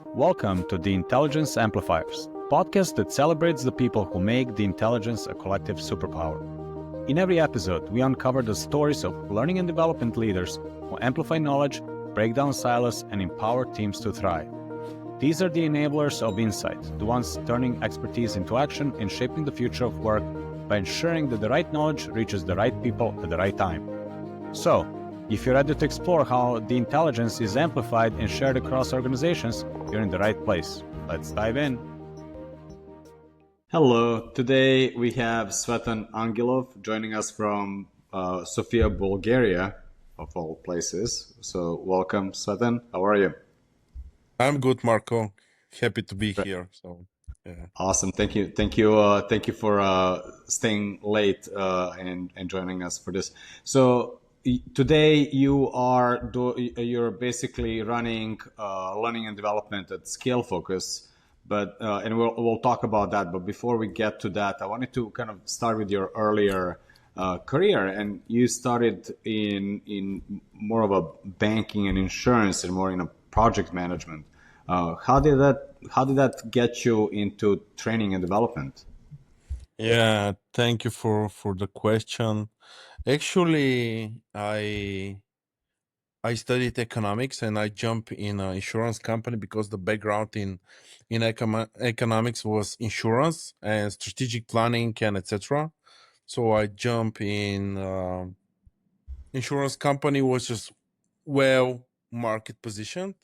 Welcome to the Intelligence Amplifiers, podcast that celebrates the people who make the intelligence a collective superpower. In every episode, we uncover the stories of learning and development leaders who amplify knowledge, break down silos, and empower teams to thrive. These are the enablers of insight, the ones turning expertise into action and shaping the future of work by ensuring that the right knowledge reaches the right people at the right time. So, if you're ready to explore how the intelligence is amplified and shared across organizations, you're in the right place. Let's dive in. Hello, today we have Tsvetan Angelov joining us from Sofia, Bulgaria, of all places. So welcome, Tsvetan. How are you? I'm good, Marco. Happy to be here. So, yeah. Awesome. Thank you. Thank you for staying late and joining us for this. So today you're basically running learning and development at Scalefocus, but and we'll talk about that. But before we get to that, I wanted to kind of start with your earlier career, and you started in more of a banking and insurance, and more in a project management. How did that get you into training and development? Yeah, thank you for the question. Actually, I studied economics and I jumped in an insurance company because the background in economics was insurance and strategic planning and etc. So I jumped in insurance company, was just well market positioned.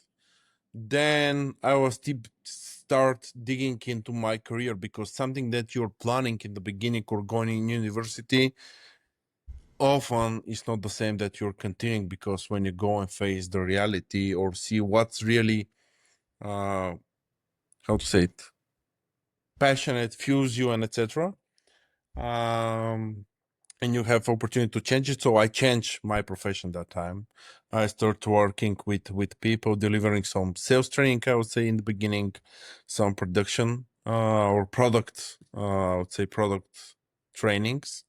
Then I was start digging into my career, because something that you're planning in the beginning or going in university often is not the same that you're continuing, because when you go and face the reality or see what's really how to say it, passionate, fuels you, and etc. And you have opportunity to change it. So I changed my profession that time. I started working with people, delivering some sales training, I would say, in the beginning, some production or product, I would say product trainings.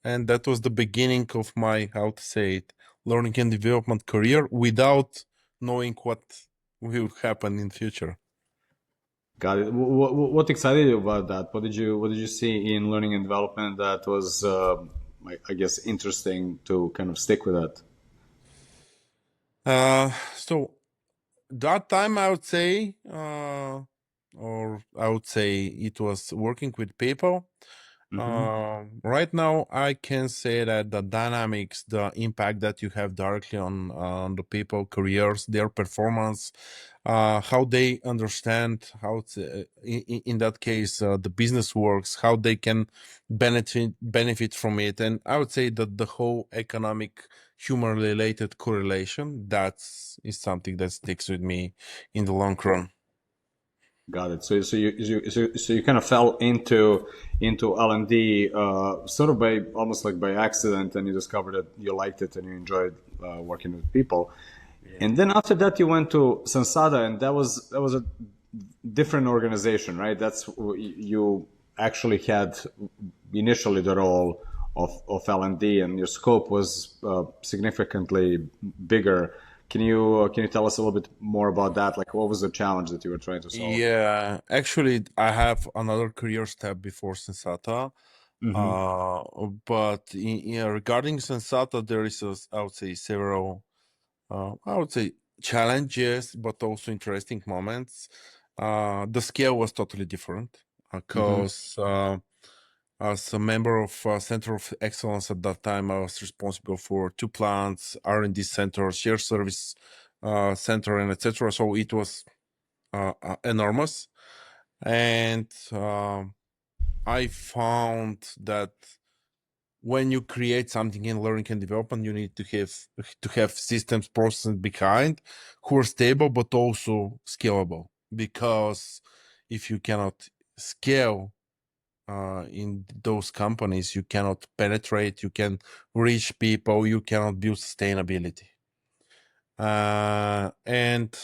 And that was the beginning of my, how to say it, learning and development career, without knowing what will happen in future. Got it. What excited you about that? What did you see in learning and development that was, I guess, interesting to kind of stick with that? So that time I would say, or I would say it was working with people. Right now, I can say that the dynamics, the impact that you have directly on the people, careers, their performance, how they understand how in that case the business works, how they can benefit from it, and I would say that the whole economic human related correlation, is something that sticks with me in the long run. Got it. So you kind of fell into L&D sort of by almost like by accident, and you discovered that you liked it and you enjoyed working with people. And then after that, you went to Sensata, and that was a different organization, right? You actually had initially the role of L&D, and your scope was significantly bigger. Can you tell us a little bit more about that? Like, what was the challenge that you were trying to solve? Yeah, actually, I have another career step before Sensata. Mm-hmm. But regarding Sensata, there is, I would say, several, I would say, challenges, but also interesting moments. The scale was totally different, Mm-hmm. because as a member of Center of Excellence at that time, I was responsible for 2 plants, R&D center, shared service center, and etc. So it was enormous. And I found that when you create something in learning and development, you need to have systems, processes behind, who are stable but also scalable. Because if you cannot scale in those companies, you cannot penetrate, you can reach people, you cannot build sustainability. And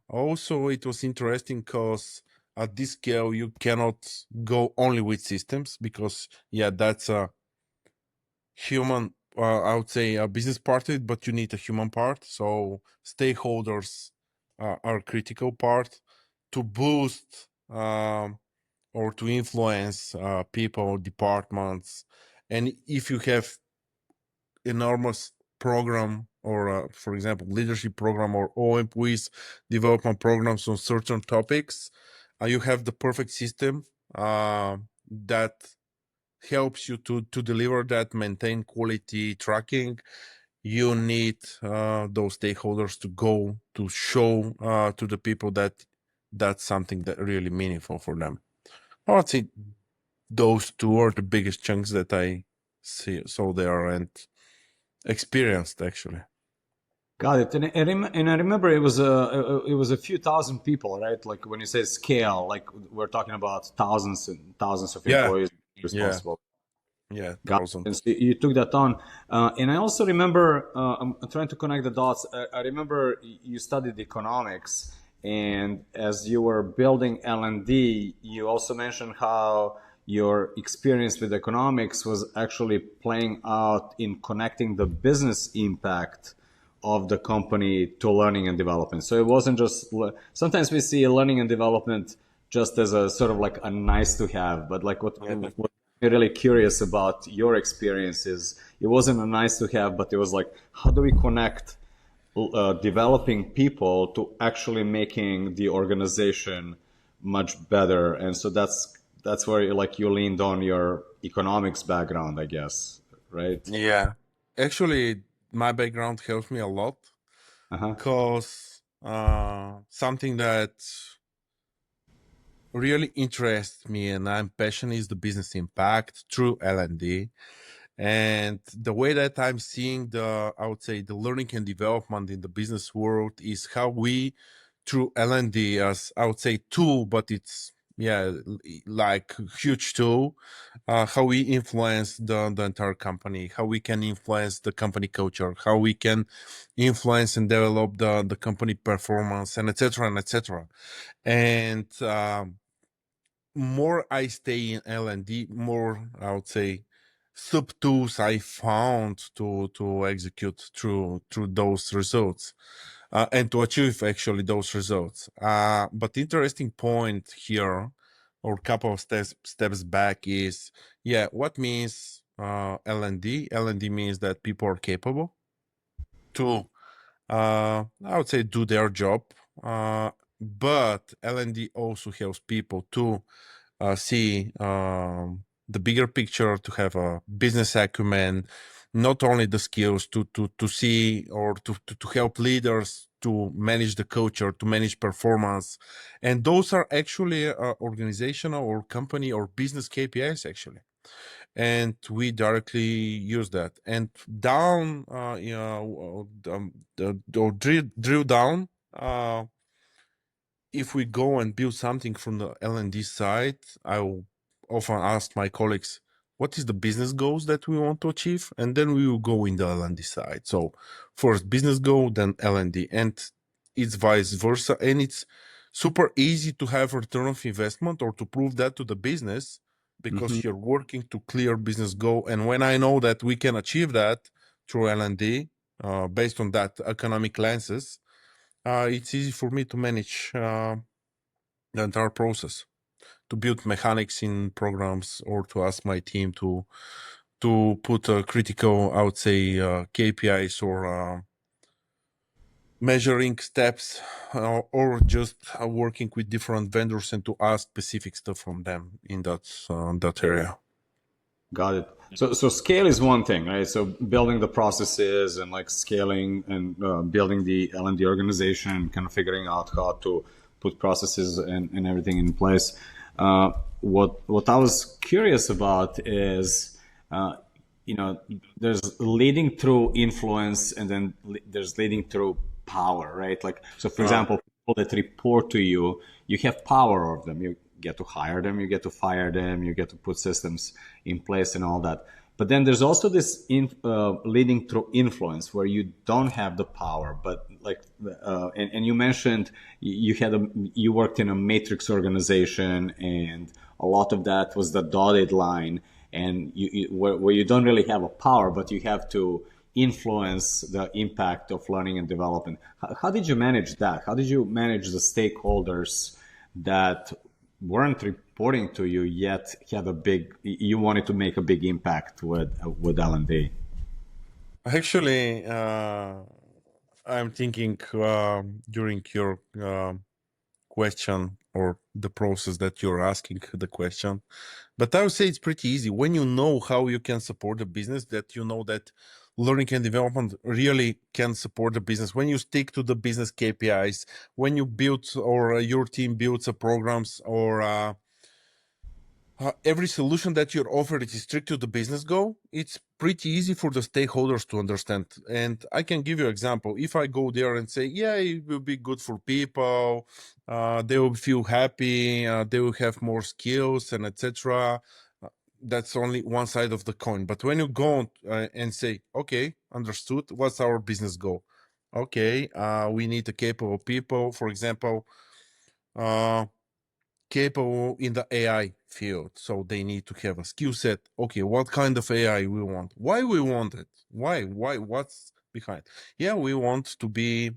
also it was interesting because at this scale you cannot go only with systems, because that's a human, I would say, a business part of it, but you need a human part. So stakeholders are a critical part. to boost or to influence people, departments, and if you have enormous program or for example leadership program or all employees development programs on certain topics, you have the perfect system that helps you to deliver that, maintain quality tracking. You need those stakeholders to go to show to the people that that's something that really meaningful for them. I would say those two are the biggest chunks that I saw there and experienced actually. Got it. And I remember it was a few thousand people, right? Like when you say scale, like we're talking about thousands and thousands of Yeah, employees yeah, responsible. yeah, Got it. And thousands. so you took that on. And I also remember, I'm trying to connect the dots. I remember you studied economics, and as you were building L&D, you also mentioned how your experience with economics was actually playing out in connecting the business impact of the company to learning and development. So it wasn't just, sometimes we see learning and development just as a sort of like a nice to have, but like what Yeah. I'm really curious about your experiences. It wasn't a nice to have, but it was like, how do we connect developing people to actually making the organization much better? And so that's where like you leaned on your economics background, I guess, right? Yeah. Actually, my background helps me a lot Uh-huh. because something that really interests me and I'm passionate is the business impact through L&D. And the way that I'm seeing I would say the learning and development in the business world is how we, through L&D, as I would say tool, but it's like huge tool, how we influence the entire company, how we can influence the company culture, how we can influence and develop the company performance, and etc. and etc. And more I stay in L&D, more I would say sub tools I found to execute through those results and to achieve actually those results. But interesting point here, or couple of steps back is what means L&D? L&D means that people are capable to I would say do their job. But L&D also helps people to see the bigger picture, to have a business acumen, not only the skills to see or to help leaders to manage the culture, to manage performance. And those are actually organizational or company or business KPIs actually. And we directly use that. And down, or drill down, if we go and build something from the L&D side, I will often ask my colleagues, what is the business goals that we want to achieve? And then we will go in the L&D side. So first business goal, then L&D. And it's vice versa. And it's super easy to have return of investment or to prove that to the business Mm-hmm. because you're working to clear business goal. And when I know that we can achieve that through L&D, based on that economic lenses, it's easy for me to manage the entire process, to build mechanics in programs, or to ask my team to put critical, I would say, KPIs or measuring steps, or just working with different vendors and to ask specific stuff from them in that area. Got it. So scale is one thing, right? So building the processes and like scaling and building the L&D organization, kind of figuring out how to put processes and everything in place. What I was curious about is, there's leading through influence, and then there's leading through power, right? Like, so for example, people that report to you, you have power over them. You get to hire them, you get to fire them, you get to put systems in place and all that. But then there's also this leading through influence where you don't have the power, but like, and you mentioned you worked in a matrix organization, and a lot of that was the dotted line, and where you don't really have a power, but you have to influence the impact of learning and development. How did you manage that? How did you manage the stakeholders that weren't reporting to you yet had you wanted to make a big impact with L&D? Actually, I'm thinking during your question or the process that you're asking the question. But I would say it's pretty easy when you know how you can support the business, that you know that learning and development really can support the business. When you stick to the business KPIs, when you build or your team builds programs or every solution that you're offered is strict to the business goal, it's pretty easy for the stakeholders to understand. And I can give you an example. If I go there and say, yeah, it will be good for people, they will feel happy, they will have more skills and etc. That's only one side of the coin. But when you go and say, okay, understood, what's our business goal? Okay, we need a capable people, for example, capable in the AI field. So they need to have a skill set. Okay, what kind of AI we want? Why we want it? Why? What's behind? Yeah, we want to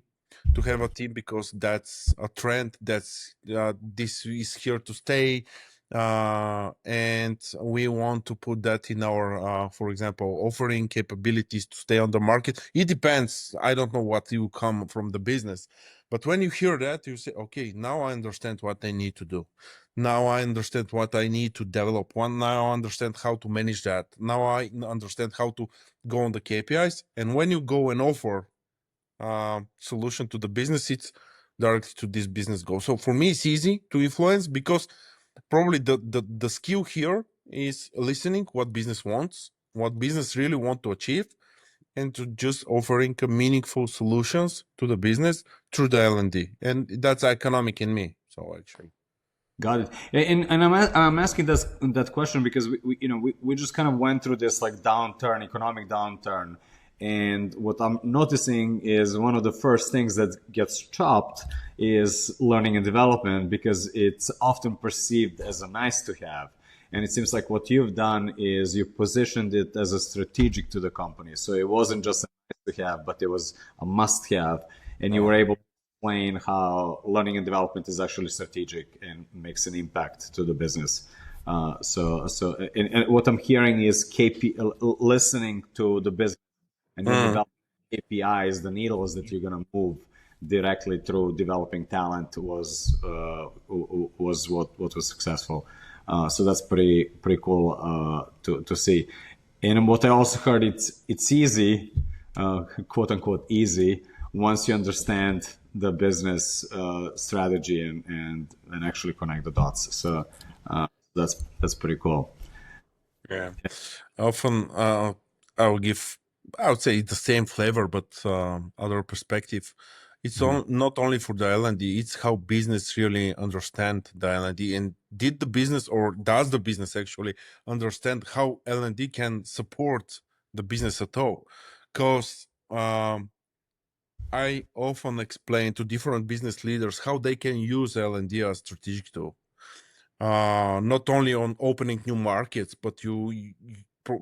have a team because that's a trend. That's this is here to stay, and we want to put that in our, for example, offering capabilities to stay on the market. It depends. I don't know what you come from the business, but when you hear that, you say, okay, now I understand what I need to do. Now I understand what I need to develop. Now I understand how to manage that. Now I understand how to go on the KPIs. And when you go and offer solution to the business, it's directly to this business goal. So for me, it's easy to influence because probably the skill here is listening what business wants, what business really want to achieve, and to just offering meaningful solutions to the business through the L&D. And that's economic in me. So actually. Got it. And I'm asking that question because we just kind of went through this like downturn, economic downturn, and what I'm noticing is one of the first things that gets chopped is learning and development because it's often perceived as a nice to have. And it seems like what you've done is you positioned it as a strategic to the company. So it wasn't just a nice to have, but it was a must have. And you were able to explain how learning and development is actually strategic and makes an impact to the business. And what I'm hearing is listening to the business and then develop KPIs, the needles that you're going to move directly through developing talent was what was successful. So that's pretty cool to see. And what I also heard, it's easy, quote unquote easy, once you understand the business strategy and actually connect the dots. So that's pretty cool. Yeah. Often I would say the same flavor, but other perspective. It's not only for the L&D, it's how business really understand the L&D, and did the business or does the business actually understand how L&D can support the business at all? Because I often explain to different business leaders how they can use L&D as strategic tool. Not only on opening new markets, but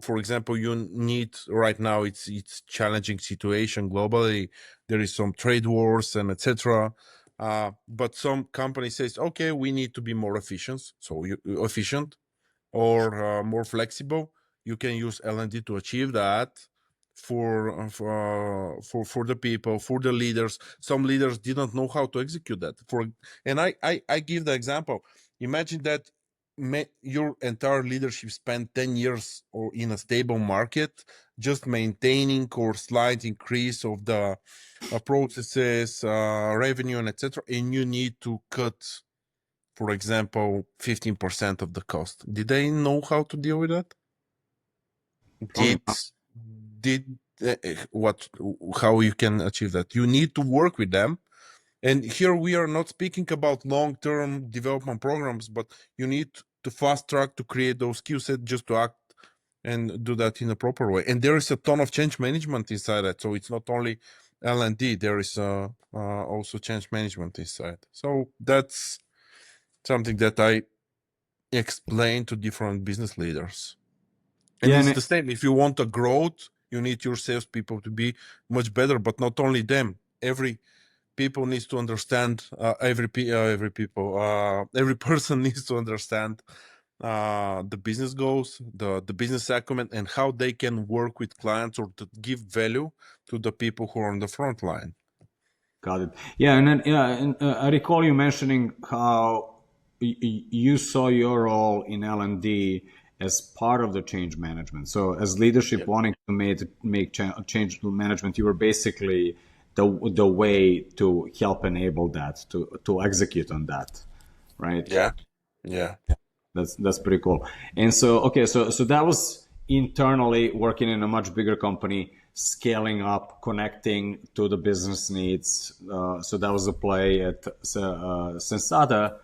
for example, you need right now it's challenging situation globally. There is some trade wars and etc. But some company says, okay, we need to be more efficient. So efficient or more flexible. You can use L&D to achieve that for the people, for the leaders. Some leaders didn't know how to execute that. And I give the example. Imagine that your entire leadership spent 10 years or in a stable market, just maintaining or slight increase of the processes, revenue, and etc. And you need to cut, for example, 15% of the cost. Did they know how to deal with that? Did what? How you can achieve that? You need to work with them. And here we are not speaking about long-term development programs, but you need to fast track to create those skill sets just to act and do that in a proper way. And there is a ton of change management inside that. So it's not only L&D, there is also change management inside. So that's something that I explain to different business leaders. And it's the same. If you want a growth, you need your salespeople to be much better, but not only them. Every people needs to understand every person needs to understand the business goals, the business acumen, and how they can work with clients or to give value to the people who are on the front line. Got it. Yeah, and then I recall you mentioning how you saw your role in L&D as part of the change management. So, as leadership wanting to make change management, you were basically the way to help enable that, to execute on that, right? Yeah. That's pretty cool. And so, okay, so that was internally working in a much bigger company, scaling up, connecting to the business needs. So that was a play at Sensata.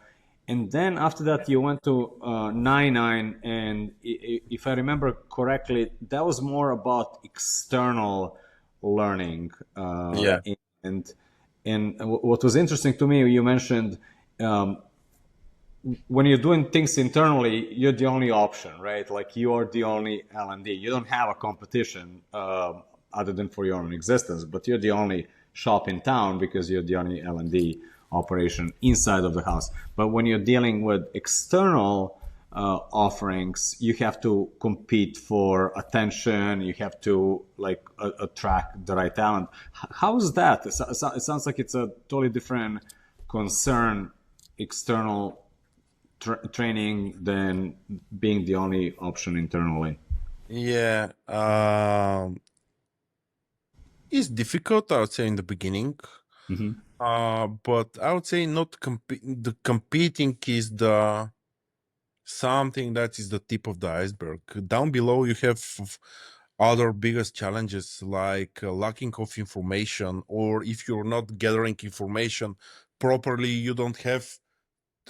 And then after that, you went to 99, and if I remember correctly, that was more about external learning. And what was interesting to me, you mentioned when you're doing things internally, you're the only option, right? Like you are the only L&D. You don't have a competition other than for your own existence, but you're the only shop in town because you're the only L&D operation inside of the house. But when you're dealing with external offerings, you have to compete for attention. You have to like attract the right talent. How is that? It sounds like it's a totally different concern, external training than being the only option internally. Yeah. It's difficult, I would say, in the beginning. But I would say not the competing is the something that is the tip of the iceberg. Down below, you have other biggest challenges like lacking of information, or if you're not gathering information properly, you don't have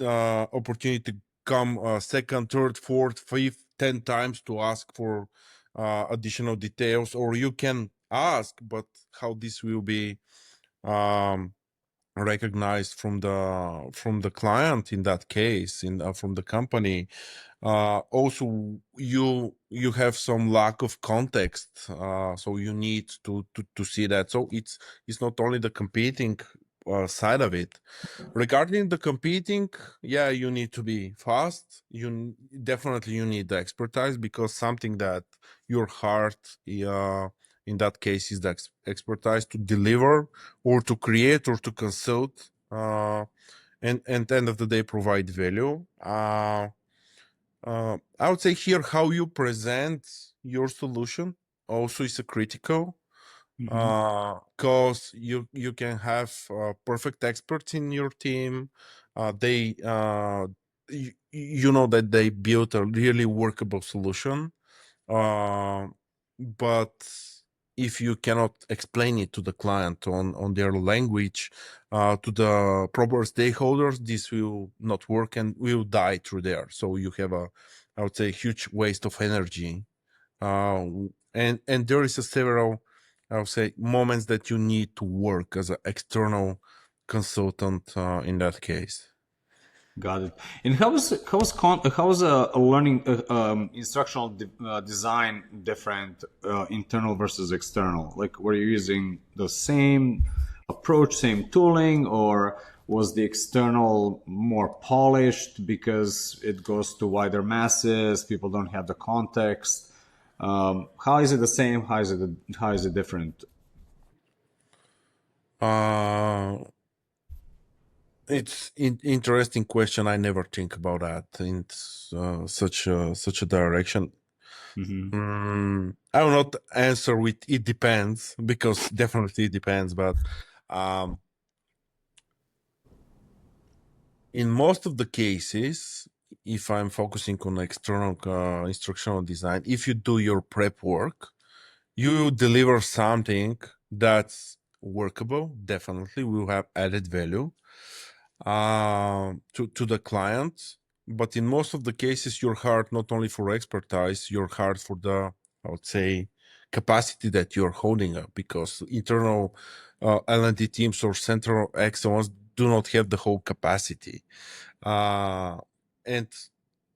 opportunity to come second, third, fourth, fifth, 10 times to ask for additional details, or you can ask, but how this will be um, recognized from the client in that case, from the company. Also, you have some lack of context, so you need to see that. So it's not only the competing side of it. Regarding the competing, yeah, you need to be fast. Definitely you need the expertise, because something that your heart in that case is the expertise to deliver or to create or to consult, and at the end of the day provide value. I would say here how you present your solution also is a critical, because you can have perfect experts in your team. They you know that they built a really workable solution, uh, but if you cannot explain it to the client on their language, to the proper stakeholders, this will not work and will die through there. So you have I would say, huge waste of energy. And there is several, I would say, moments that you need to work as an external consultant in that case. Got it. And how is a learning instructional design different internal versus external? Like, were you using the same approach, same tooling, or was the external more polished because it goes to wider masses? People don't have the context. How is it the same? How is it different? Uh, it's interesting question. I never think about that in such a direction. I will not answer with it depends, because definitely it depends. But in most of the cases, if I'm focusing on external instructional design, if you do your prep work, you deliver something that's workable. Definitely will have added value to the client. But in most of the cases, you're hard not only for expertise, you're hard for the, I would say, capacity that you're holding up, because internal L&D teams or central excellence do not have the whole capacity. And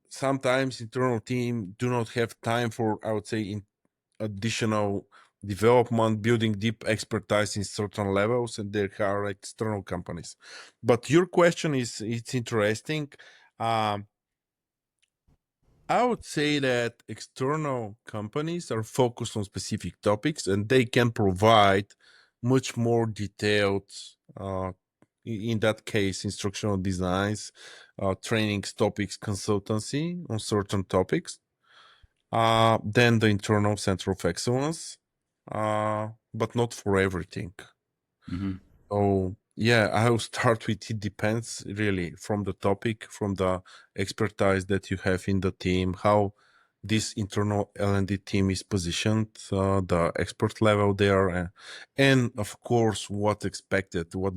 sometimes internal team do not have time for, I would say, additional development, building deep expertise in certain levels, and they hire external companies. But your question is it's interesting. Um, I would say that external companies are focused on specific topics and they can provide much more detailed, in that case, instructional designs, trainings, topics, consultancy on certain topics than the internal center of excellence, but not for everything. Mm-hmm. Oh, yeah, I will start with it depends really from the topic, from the expertise that you have in the team, how this internal L&D team is positioned, the expert level there, and of course, what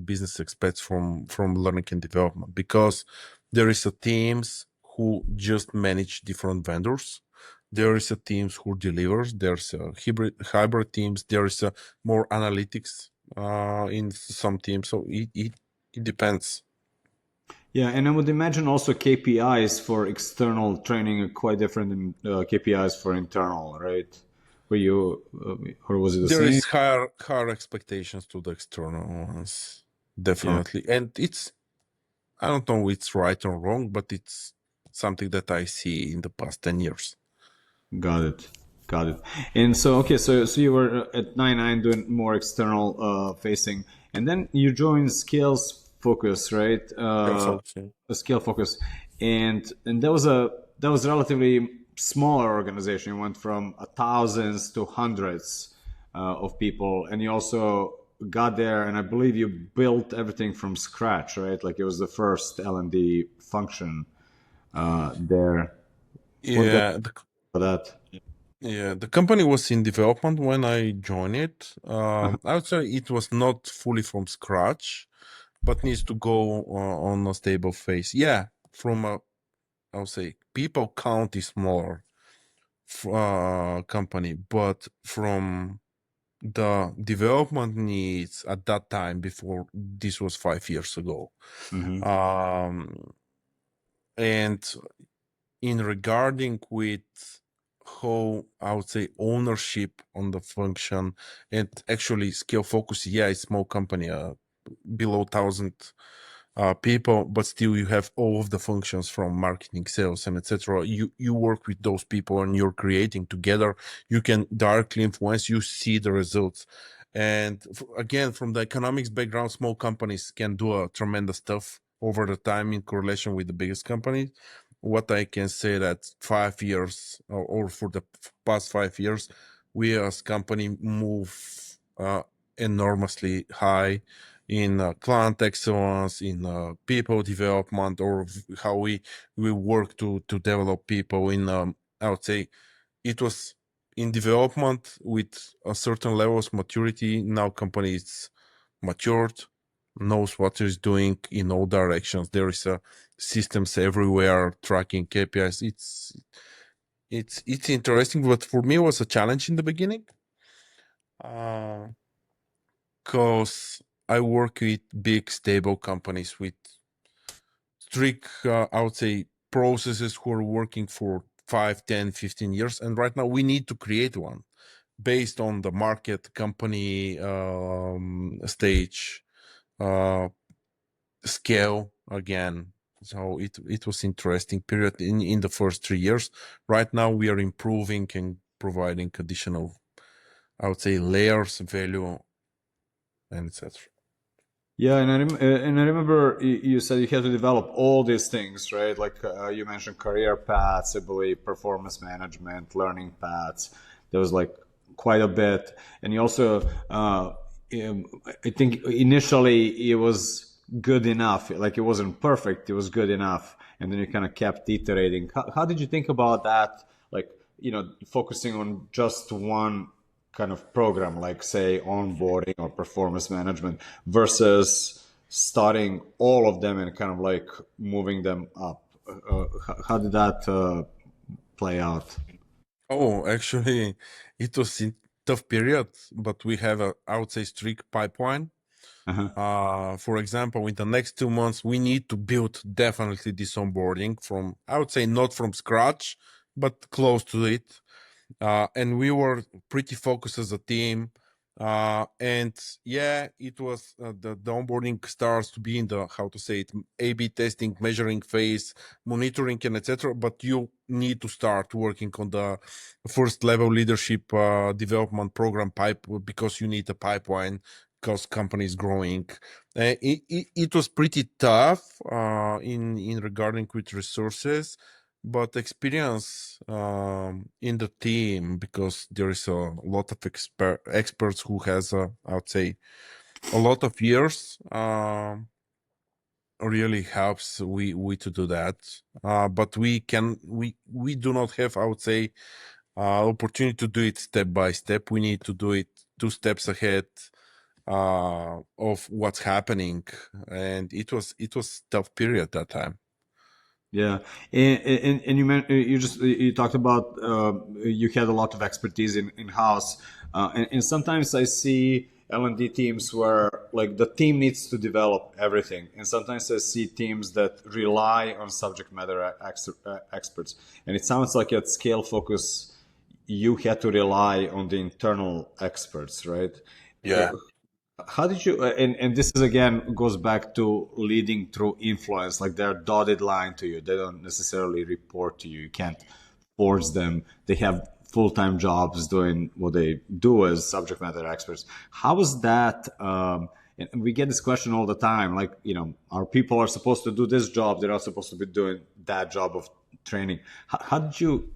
business expects from learning and development, because there is a teams who just manage different vendors. There is a teams who delivers. There's a hybrid teams. There is a more analytics in some teams. So it depends. Yeah, and I would imagine also KPIs for external training are quite different than KPIs for internal, right? Were you, or was it the There same? is higher expectations to the external ones, Yeah, definitely. And it's, I don't know it's right or wrong, but it's something that I see in the past 10 years. got it, got it. And so, okay, so you were at 99 doing more external facing, and then you joined Scales Focus, right? Yeah, folks, yeah. A Scale Focus, and that was relatively smaller organization. You went from thousands to hundreds of people, and you also got there, and I believe you built everything from scratch, right? Like it was the first L&D function there. What got Yeah, that? the company was in development when I joined it. Uh-huh. I would say it was not fully from scratch, but needs to go on a stable phase. Yeah, from a, I would say people count is smaller company, but from the development needs at that time, before this was 5 years ago, Mm-hmm. um, and in regarding with how I would say ownership on the function, and actually Scalefocus, yeah, it's small company, below 1,000 people, but still you have all of the functions from marketing, sales, and etc. You work with those people and you're creating together. You can directly influence. You see the results. And again, from the economics background, small companies can do a tremendous stuff over the time in correlation with the biggest companies. What I can say that 5 years or for the past 5 years, we as company move enormously high in client excellence, in people development, or how we work to develop people in, I would say it was in development with a certain level of maturity. Now company is matured, knows what it's doing in all directions. There is systems everywhere tracking KPIs. It's interesting, but for me it was a challenge in the beginning. Because I work with big stable companies with strict, I would say, processes who are working for 5, 10, 15 years. And right now we need to create one based on the market, company stage, uh, scale again. So it was interesting period in the first 3 years. Right now we are improving and providing additional, I would say, layers, value, and etc. Yeah, and I remember you said you had to develop all these things, right? Like you mentioned career paths, I believe, performance management, learning paths. There was like quite a bit, and you also, I think initially it was good enough. Like it wasn't perfect, it was good enough, and then you kind of kept iterating. How did you think about that? Like focusing on just one kind of program, like say onboarding or performance management, versus starting all of them and kind of like moving them up. How did that play out? Oh, actually, it was in tough period, but we have a, I would say, strict pipeline. Uh-huh. For example, in the next 2 months, we need to build definitely this onboarding from, I would say, not from scratch, but close to it. and we were pretty focused as a team. And yeah, it was the onboarding starts to be in the, how to say it, A/B testing, measuring phase, monitoring, and etc. But you need to start working on the first level leadership development program pipe, because you need a pipeline, because company is growing. It was pretty tough in regarding with resources, but experience in the team, because there is a lot of experts who has I would say a lot of years, really helps we to do that. But we do not have, I would say, opportunity to do it step by step. We need to do it 2 steps ahead of what's happening, and it was tough period that time. Yeah, and you talked about you had a lot of expertise in house, and sometimes I see L&D teams where like the team needs to develop everything, and sometimes I see teams that rely on subject matter experts, and it sounds like at Scalefocus you had to rely on the internal experts, right? Yeah. How did you and this is again goes back to leading through influence, like they're dotted line to you, they don't necessarily report to you, you can't force them, they have full-time jobs doing what they do as subject matter experts. How is that and we get this question all the time, like, our people are supposed to do this job, they're not supposed to be doing that job of training. How did you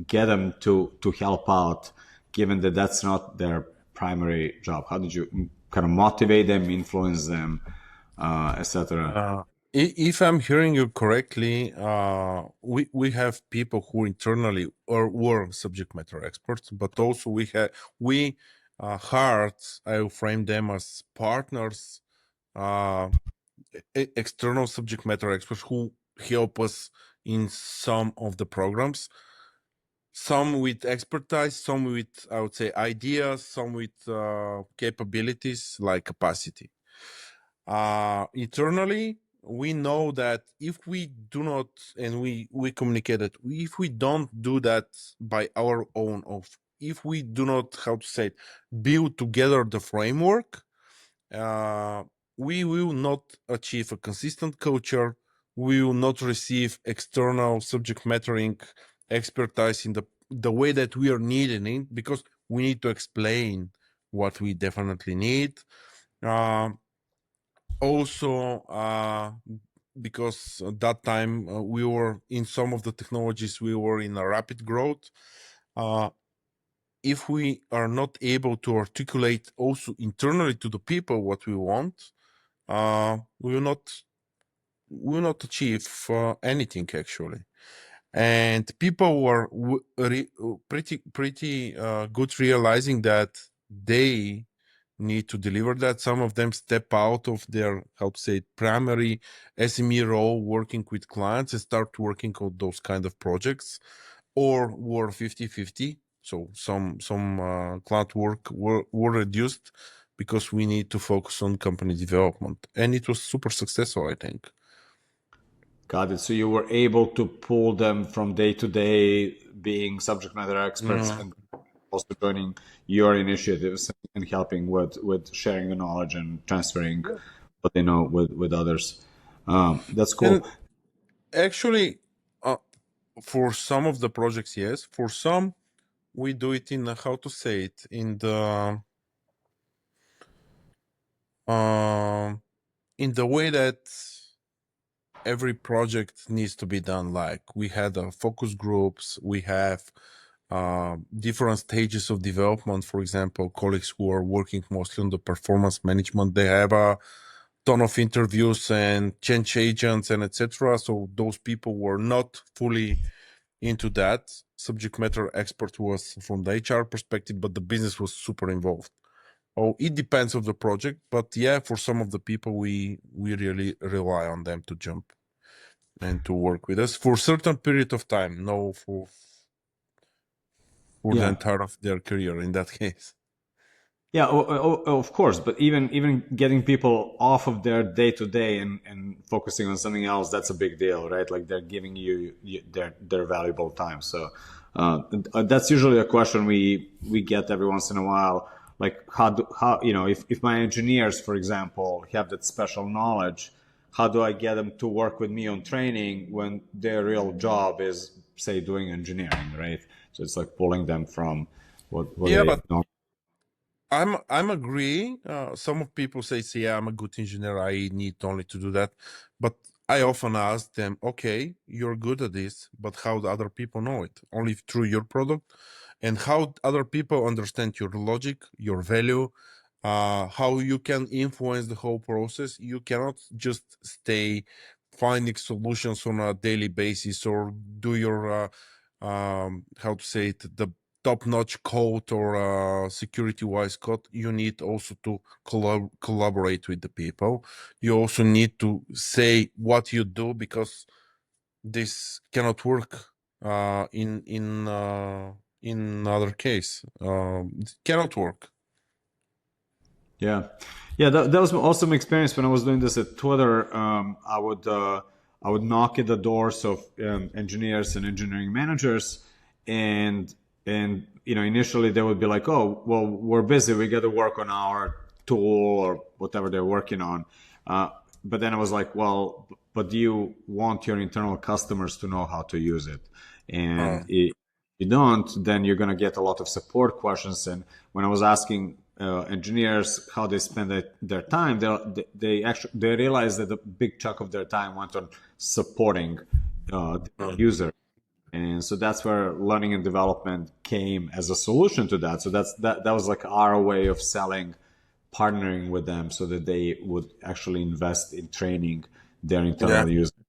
get them to help out, given that that's not their primary job? How did you kind of motivate them, influence them, etc.? If I'm hearing you correctly, we have people who internally or were subject matter experts, but also we hired, I will frame them as partners, uh, external subject matter experts who help us in some of the programs. Some with expertise, some with, I would say, ideas, some with capabilities like capacity. Internally, we know that if we do not, and we communicate that if we don't do that by our own, of if we do not, how to say it, build together the framework, uh, we will not achieve a consistent culture. We will not receive external subject mattering expertise in the way that we are needing it, because we need to explain what we definitely need. Also, because at that time we were in some of the technologies, we were in a rapid growth. If we are not able to articulate also internally to the people what we want, we will not achieve anything actually. And people were pretty good realizing that they need to deliver that. Some of them step out of their, how to say it, primary SME role, working with clients, and start working on those kind of projects, or were 50-50. So some client work were reduced because we need to focus on company development, and it was super successful, I think. Got it. So you were able to pull them from day to day, being subject matter experts, and also joining your initiatives and helping with sharing the knowledge and transferring what they know with others. That's cool. And actually, for some of the projects, yes. For some, we do it in how to say it, in the way that every project needs to be done. Like we had focus groups, we have different stages of development. For example, colleagues who are working mostly on the performance management, they have a ton of interviews and change agents and etc. So those people were not fully into that. Subject matter expert was from the HR perspective, but the business was super involved. Oh, it depends on the project, but yeah, for some of the people, we really rely on them to jump and to work with us for a certain period of time. No, for the Yeah. entire of their career in that case. Yeah, of course. But even getting people off of their day to day and focusing on something else, that's a big deal, right? Like they're giving you their valuable time. So That's usually a question we get every once in a while. Like how if my engineers, for example, have that special knowledge, how do I get them to work with me on training when their real job is, say, doing engineering, right? So it's like pulling them from what Yeah, they but know. I'm agree. Some of people say, "Yeah, I'm a good engineer. I need only to do that." But I often ask them, "Okay, you're good at this, but how do other people know it? Only through your product, and how other people understand your logic, your value, how you can influence the whole process. You cannot just stay finding solutions on a daily basis or do your how to say it, the top-notch code or security-wise code. You need also to collaborate with the people. You also need to say what you do, because this cannot work in other case. It cannot work. Yeah, yeah. That was also my experience when I was doing this at Twitter. I would knock at the doors of engineers and engineering managers, and initially they would be like, "Oh, well, we're busy. We got to work on our tool or whatever they're working on." But then I was like, "Well, but do you want your internal customers to know how to use it?" And if you don't, then you're going to get a lot of support questions. And when I was asking engineers how they spend their time, they realized that a big chunk of their time went on supporting the user, and so that's where learning and development came as a solution to that. So that was like our way of selling, partnering with them, so that they would actually invest in training their Yeah. internal users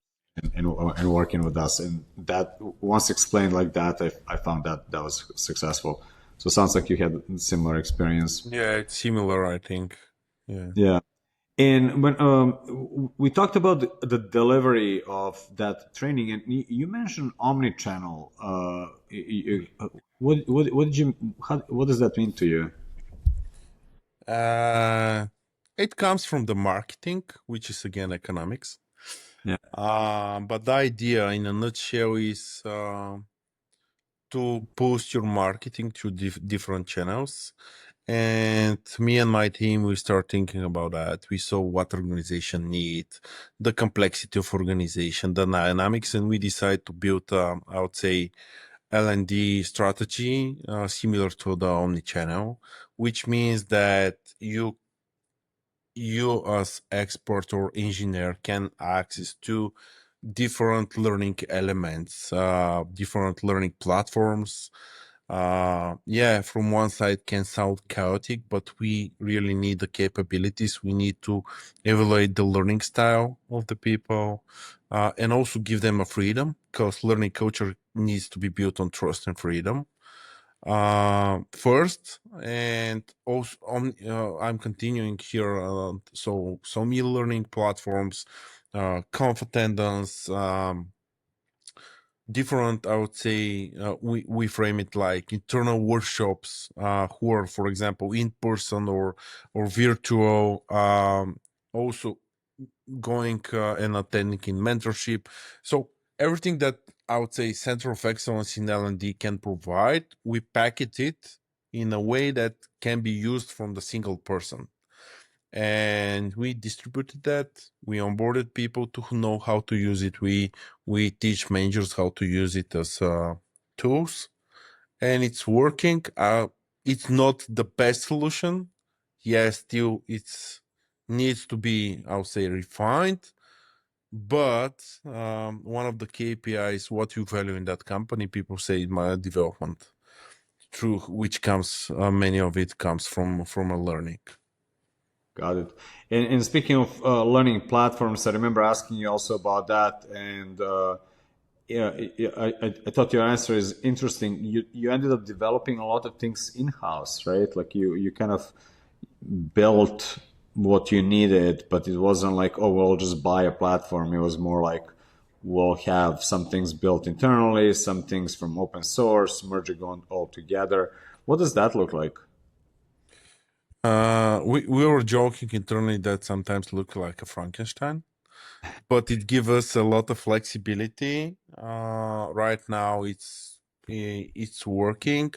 and working with us. And that, once explained like that, I found that was successful. So it sounds like you had a similar experience. Yeah, it's similar, I think. Yeah. Yeah. And when we talked about the delivery of that training, and you mentioned omni-channel. What did you? What does that mean to you? It comes from the marketing, which is again economics. Yeah. But the idea in a nutshell is to boost your marketing through different channels. And me and my team, we start thinking about that. We saw what organization need, the complexity of organization, the dynamics, and we decide to build, I would say, L&D strategy similar to the omni-channel, which means that you as expert or engineer can access to different learning elements, different learning platforms. Yeah, from one side can sound chaotic, but we really need the capabilities. We need to evaluate the learning style of the people, and also give them a freedom, because learning culture needs to be built on trust and freedom first. And also I'm continuing here, so some e-learning platforms, confidence, different, I would say, we frame it like internal workshops, who are, for example, in person or virtual, also going and attending in mentorship. So everything that I would say Center of Excellence in L&D can provide, we package it in a way that can be used from the single person. And we distributed that. We onboarded people to know how to use it. We teach managers how to use it as tools, and it's working. It's not the best solution. Yes, still it's needs to be, I would say, refined. But one of the KPIs, what you value in that company, people say my development, through which comes many of it comes from a learning. Got it. And speaking of learning platforms, I remember asking you also about that, and yeah, I thought your answer is interesting. You ended up developing a lot of things in house, right? Like you kind of built what you needed, but it wasn't like, oh, we'll just buy a platform. It was more like, we'll have some things built internally, some things from open source, merge it all together. What does that look like? We were joking internally that sometimes look like a Frankenstein, but it gives us a lot of flexibility. Right now, it's it's working.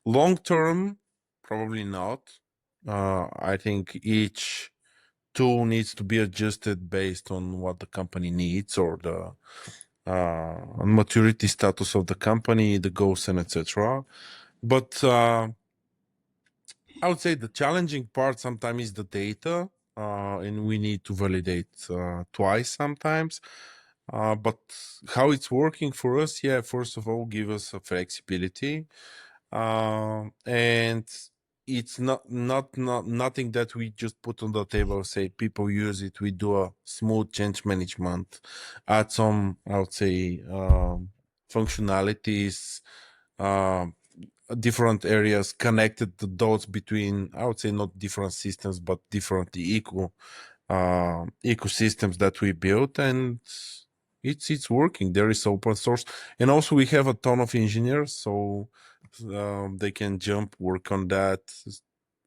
Long term, probably not. I think each tool needs to be adjusted based on what the company needs or the maturity status of the company, the goals, and etc. But I would say the challenging part sometimes is the data, and we need to validate twice sometimes. But how it's working for us, yeah, first of all, give us a flexibility, and it's not nothing that we just put on the table. Say people use it, we do a smooth change management, add some, I would say, functionalities. Um, Different areas connected the dots between, I would say, not different systems but different ecosystems that we built, and it's working. There is open source, and also we have a ton of engineers, so they can jump work on that.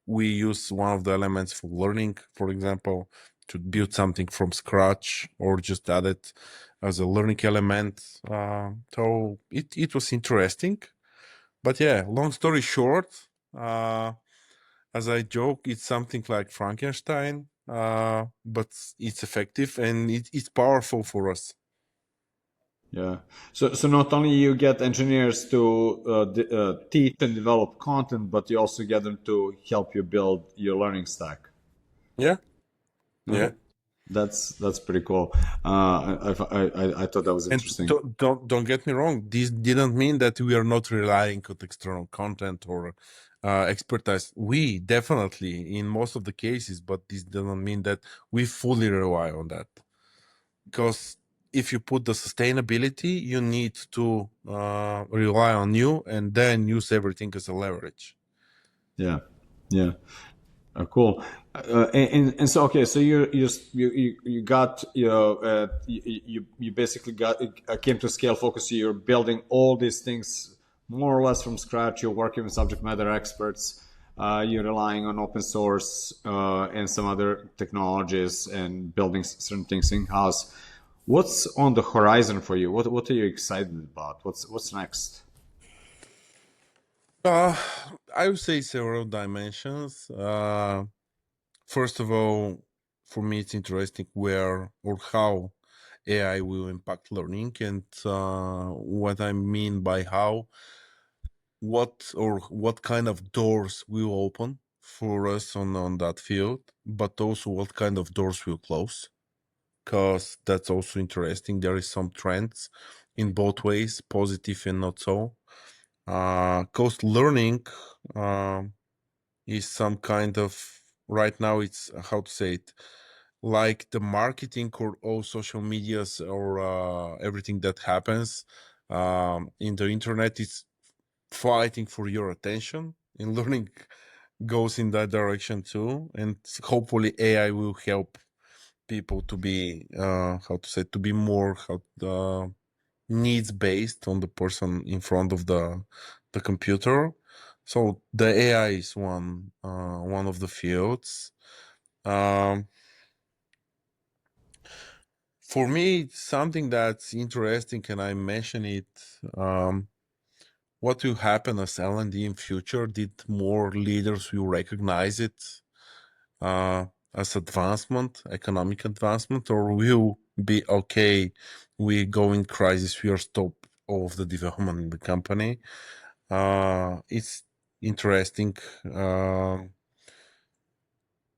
We use one of the elements for learning, for example, to build something from scratch or just add it as a learning element. So it was interesting. But yeah, long story short, uh, as I joke, it's something like Frankenstein, but it's effective and it's powerful for us. Yeah. So not only you get engineers to teach and develop content, but you also get them to help you build your learning stack. Yeah, Yeah. yeah. That's pretty cool. I thought that was And interesting. don't get me wrong. This didn't mean that we are not relying on external content or expertise. We definitely, in most of the cases, but this doesn't mean that we fully rely on that. Because if you put the sustainability, you need to rely on you and then use everything as a leverage. Yeah. Yeah. Cool. And so okay, so you got you basically got came to Scalefocus. You're building all these things more or less from scratch. You're working with subject matter experts. You're relying on open source and some other technologies and building certain things in house. What's on the horizon for you? What are you excited about? What's next? Uh, I would say several dimensions. First of all, for me, it's interesting where or how AI will impact learning, and what I mean by how, what kind of doors will open for us on that field, but also what kind of doors will close, because that's also interesting. There is some trends in both ways, positive and not so. Cost learning is some kind of, right now it's, how to say it, like the marketing or all social medias or everything that happens in the internet is fighting for your attention, and learning goes in that direction too, and hopefully AI will help people to be how to say, to be more needs based on the person in front of the computer. So the AI is one of the fields. um, for me, it's something that's interesting, and I mention it. What will happen as L&D in future? Did more leaders will recognize it uh, as advancement, economic advancement, or will be okay, we go in crisis, we are stop all of the development in the company? It's interesting.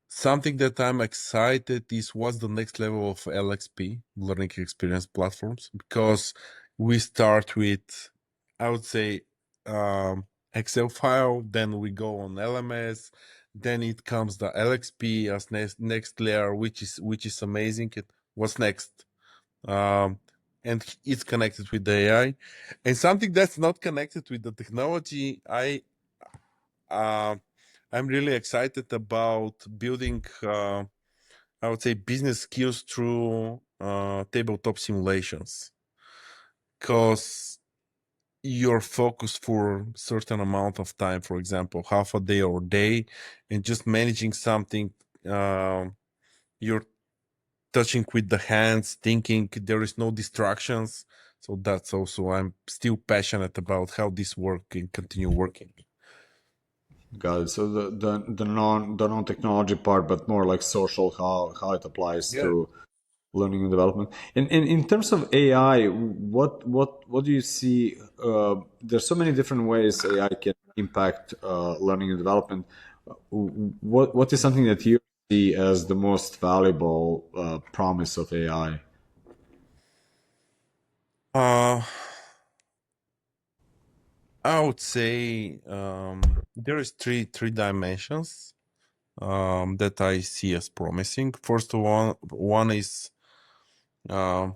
Something that I'm excited is what's the next level of LXP, learning experience platforms, because we start with, I would say, Excel file, then we go on LMS, then it comes the LXP as next layer, which is amazing. What's next? Um, and it's connected with the AI, and something that's not connected with the technology. Uh, I'm really excited about building, I would say, business skills through tabletop simulations, because you're focused for certain amount of time, for example, half a day or day, and just managing something. You're touching with the hands, thinking. There is no distractions. So that's also, I'm still passionate about how this work can continue working. Got it. So the non technology part, but more like social, how it applies Yeah. to learning and development. And in terms of AI, what do you see? There's so many different ways AI can impact learning and development. What is something that you see as the most valuable promise of AI? Uh, I would say there is three dimensions that I see as promising. First of all, one is uh,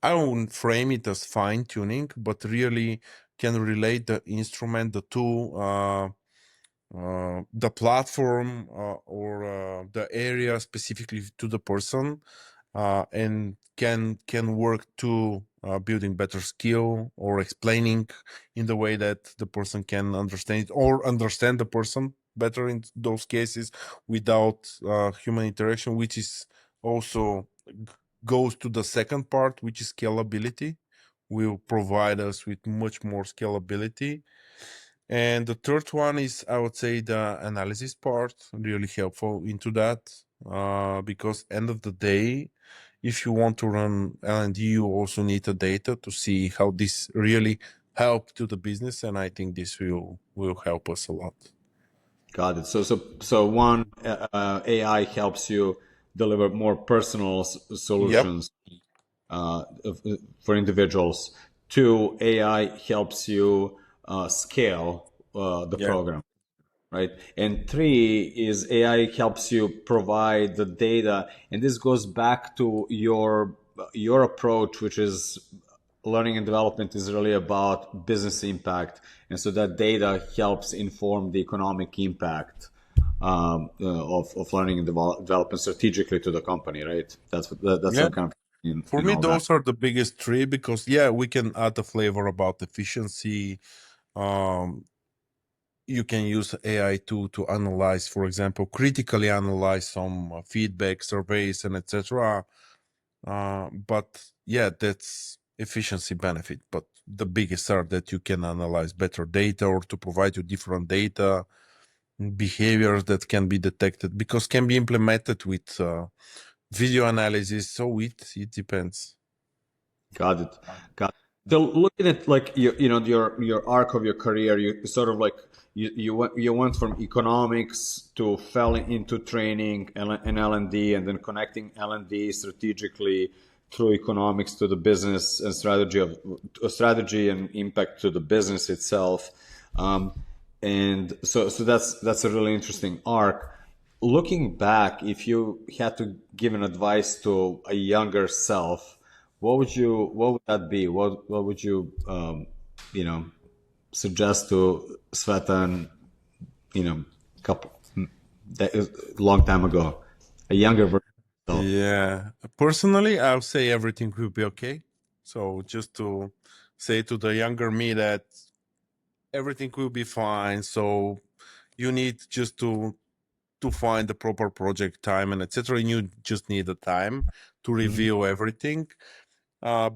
I won't frame it as fine tuning, but really can relate the instrument, the tool, the platform, or the area specifically to the person, and can work to building better skill or explaining in the way that the person can understand it or understand the person better in those cases without human interaction, which is also goes to the second part, which is scalability. Will provide us with much more scalability. And the third one is, I would say, the analysis part, really helpful into that, because end of the day, if you want to run L&D, you also need the data to see how this really help to the business, and I think this will help us a lot. Got it. So one, AI helps you deliver more personal Yep. solutions for individuals. Two, AI helps you scale the Yeah. program, right? And three is AI helps you provide the data, and this goes back to your approach, which is learning and development is really about business impact, and so that data helps inform the economic impact of learning and development strategically to the company, right? That's Yeah. some kind of For in me, all that. those are the biggest three because we can add a flavor about efficiency. Um, you can use AI to analyze, for example, critically analyze some feedback surveys and etc. But that's efficiency benefit. But the biggest are that you can analyze better data or to provide you different data behaviors that can be detected because can be implemented with video analysis. So it depends. Got it. Got it. So looking at like your arc of your career, you sort of like you went from economics to fell into training and L&D, and then connecting L&D strategically through economics to the business and strategy and impact to the business itself. And so that's a really interesting arc. Looking back, if you had to give an advice to a younger self, what would that be? What would you you know suggest to Tsvetan, couple long time ago, a younger version of himself? Yeah. Personally, I'll say everything will be okay. So just to say to the younger me that everything will be fine. So you need just to find the proper project time and etc. And you just need the time to Mhm. review everything.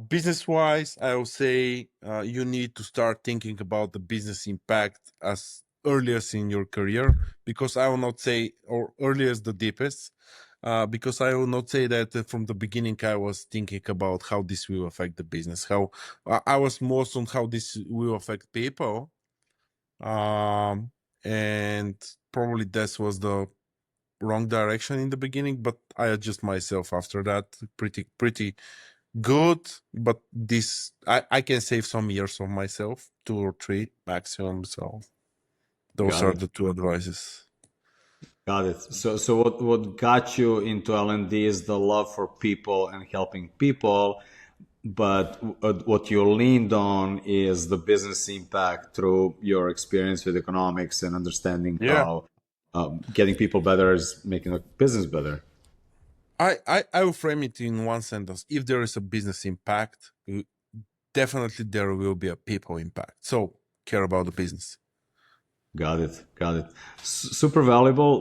Business wise, I will say you need to start thinking about the business impact as early as in your career, because I will not say, or early as the deepest, because I will not say that from the beginning I was thinking about how this will affect the business. How I was most on how this will affect people, and probably this was the wrong direction in the beginning. But I adjust myself after that pretty good, but this I can save some years of myself, 2 or 3 maximum. So those Got are it. the two advices. Got it. So what got you into L&D is the love for people and helping people, but what you leaned on is the business impact through your experience with economics and understanding Yeah, how getting people better is making a business better. I will frame it in one sentence. If there is a business impact, definitely there will be a people impact. So care about the business. Got it. Got it. Super valuable.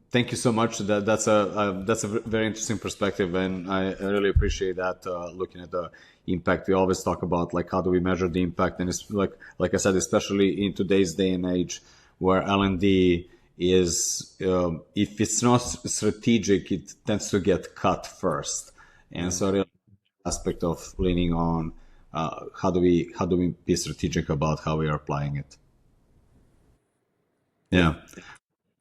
Thank you so much. That's a very interesting perspective, and I really appreciate that. Looking at the impact, we always talk about like how do we measure the impact, and it's like I said, especially in today's day and age, where L&D is, if it's not strategic, it tends to get cut first, and so the aspect of leaning on how do we be strategic about how we are applying it. Yeah.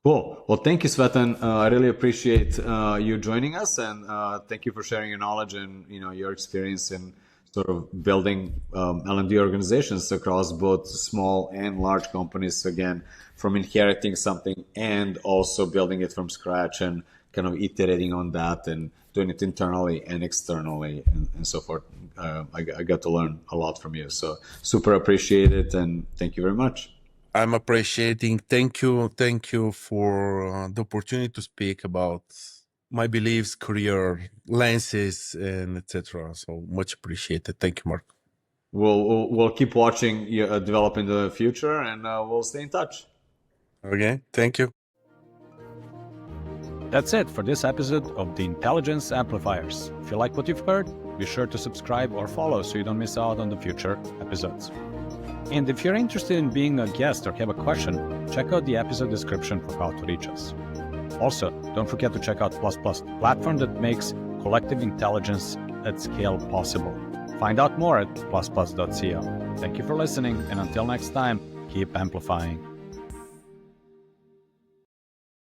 Cool. Well, thank you, Tsvetan. I really appreciate you joining us, and thank you for sharing your knowledge and your experience in sort of building L&D organizations across both small and large companies. Again, from inheriting something and also building it from scratch and kind of iterating on that and doing it internally and externally and so forth. I got to learn a lot from you, so super appreciate it, and thank you very much. I'm appreciating. Thank you for the opportunity to speak about my beliefs, career lenses, and etc. So much appreciated. Thank you, Mark. We'll keep watching you develop in the future, and we'll stay in touch. Okay, thank you. That's it for this episode of the Intelligence Amplifiers. If you like what you've heard, be sure to subscribe or follow so you don't miss out on the future episodes. And if you're interested in being a guest or have a question, check out the episode description for how to reach us. Also, don't forget to check out Plus Plus, the platform that makes collective intelligence at scale possible. Find out more at plusplus.co. Thank you for listening, and until next time, keep amplifying.